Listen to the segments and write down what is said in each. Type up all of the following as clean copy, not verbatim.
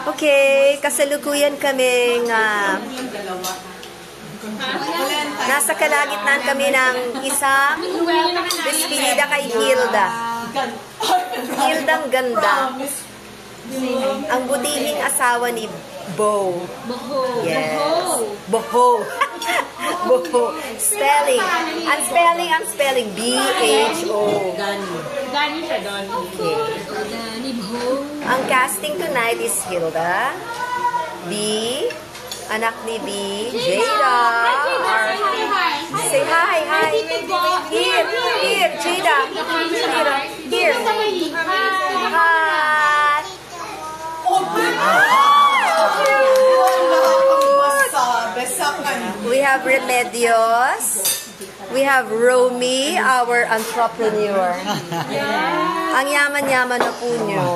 Okay, kasalukuyan kaming nasa kalagitnaan kami ng isang despedida kay Hilda. Hildang ganda. Ang budihing asawa ni Bo. Yes. Boho. Boho. Spelling. Ang spelling. B-H-O. Gani siya doon. Okay. Ang casting tonight is Hilda. B. Anak ni B. Jada. Say hi. Hi. Here. Jada. Here. Hi. We have Remedios. We have Romy, our entrepreneur. Ang yaman-yaman na po nyo.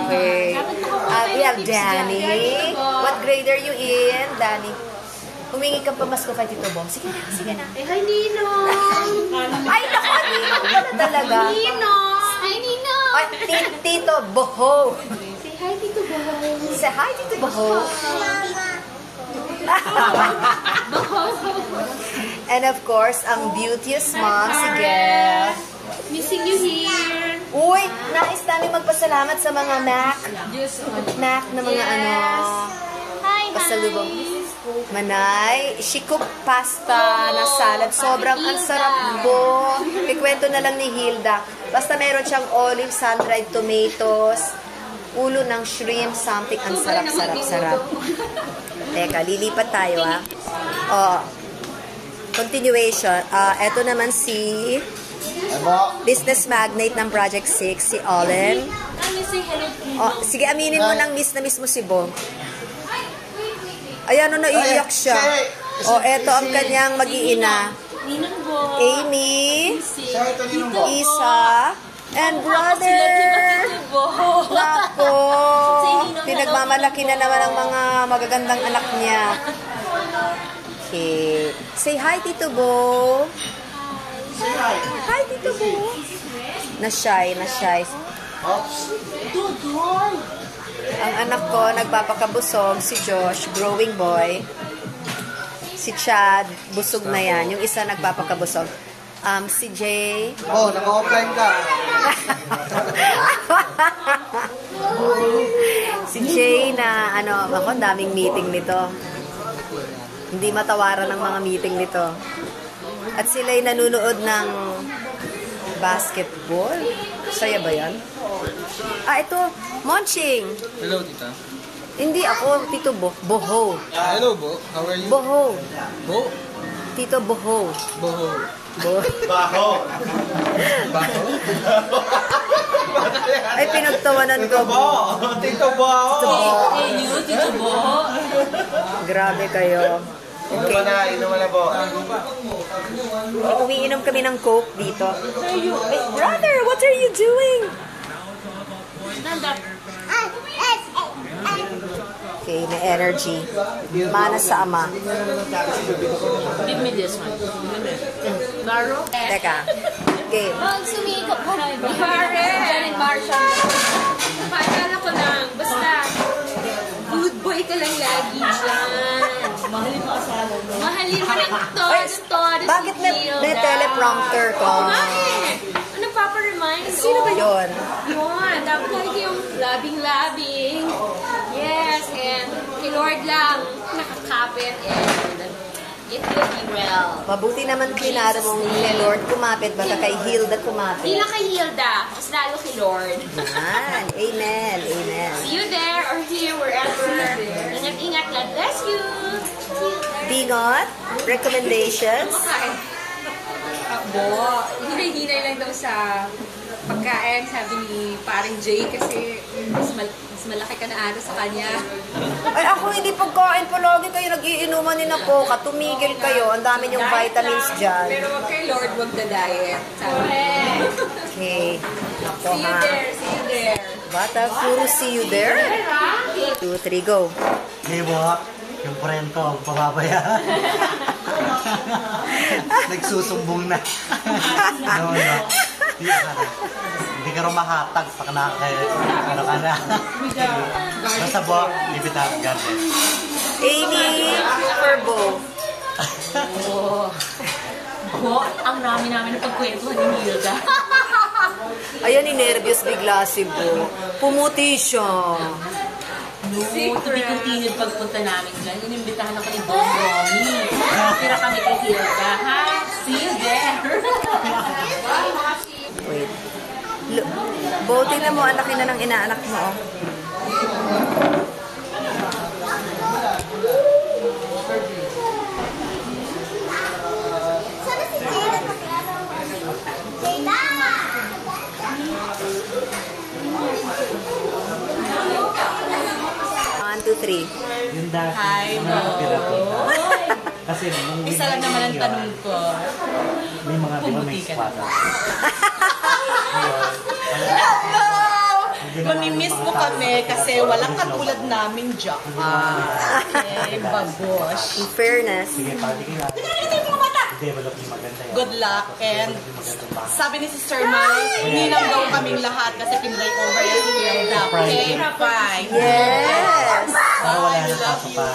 Okay. We have Danny. What grade are you in, Danny? Humingi kang pamasko kay Tito Bong. Sige na. Hi, Ninong! Ay, naku! Ninong pala talaga. Ninong! Hi, Ninong! Ay, Tito Boho. Say hi, Tito Boho. Say hi, Tito Boho. And of course, ang beauteous mom, si Gel. Missing you here. Uy, nais namin magpasalamat sa mga Mac na mga pasalubong. Manay, shikup pasta na salad. Sobrang ang sarap po. Ikwento na lang ni Hilda. Basta meron siyang olive, sun-dried tomatoes, ulo ng shrimp, something. Ang sarap. Teka, lilipat tayo continuation. Eto naman si business magnate ng Project 6, si Olin. Sige, aminin mo ng miss na miss mo si Bo. Ayan, naiiyak siya. Eto ang kanyang mag-iina. Amy, Isa, and brother. Nako, pinagmamalaki na naman ang mga magagandang anak niya. Okay. Say hi, Tito Bo. Hi, Tito Bo. Na-shy. Ang anak ko, nagpapakabusog, si Josh, growing boy. Si Chad, busog na yan. Yung isa nagpapakabusog. Si Jay. Oh, naka-offline ka. Si Jay na, ako, daming meeting nito. Hindi matawaran ng mga meeting nito. At sila'y nanunood ng basketball. Saya ba yan? Ito, Monching. Hello, tita. Hindi ako, Tito Boho. Hello, Bo. How are you? Boho. Bo? Tito Boho. Boho. Baho. Ay, pinagtawanan ko. Tito Bo. Tito Boho. Grabe kayo. Okay. Inom na po. Umiinom kami ng Coke dito. Hey, brother, what are you doing? Okay, may energy. Mana sa ama. Give me this one. Baro? Teka. Okay. Sumikap ko na. Janet Marshall. Paalala ko lang. Basta, good boy ka lang lagi dyan. Mahalin mo ng todo. Bakit may teleprompter ko? Bakit? Ano paparemind? Sino ba yun? Yun. Dapat lagi yung labing-labing. Yes, and kay Lord lang nakakapit and it will be well. Mabuti naman kinara mong ni Lord kumapit, baka kay Hilda kumapit. Hindi lang kay Hilda, mas lalo kay Lord. Yan. Amen. See you there or here, wherever. Ingat-ingat. God bless you. Bingot, recommendations. Hinay-hinay lang daw sa pagkain, sabi ni paring Jay, kasi mas malaki ka na ano sa kanya. Ay, ako hindi pagkain po. Lagi kayo nag-iinuman din ako. Tumigil kayo. Ang dami yung vitamins dyan. Pero wag kay Lord, wag na diet. Sabi. Okay. Ako See you there. Bata, puro see you there. 2, 3, go. Hey, Bo. Yung friend ko, pababaya. Nagsusumbong na. No. Hindi ka rin mahatag sa ano ka na. Basta po, leave it up, God bless. Amy Furbo. Bo, ang namin na pagkwentuhan ni Hilda. Ayan, ni-nervous bigla si Bo. Pumuti siya. No, tinig-tinid pagpunta namin dyan. Inimbitahan ako ni Don Romy. Tira kami kay Hilda, ha? See you there! Wait. Bo, tingnan mo, ang laki na ng inaanak mo. Oh. One, two, three. Yung dati, Hi, Bo. Kasi nung Isa lang naman ang tanong ko. may mga, di ba may Pumuti ka squad. Mamimiss mo kami kasi walang katulad namin dyan. Okay, bagosh. In fairness. Sige, party ka lang. Develop yung maganda yan. Good luck and Develop yung magandang bahay. sabi ni Sister Mai, ninang daw kaming lahat kasi pinlay over yan si Hilda. Okay, fine. Yes! Para wala na pasok pa.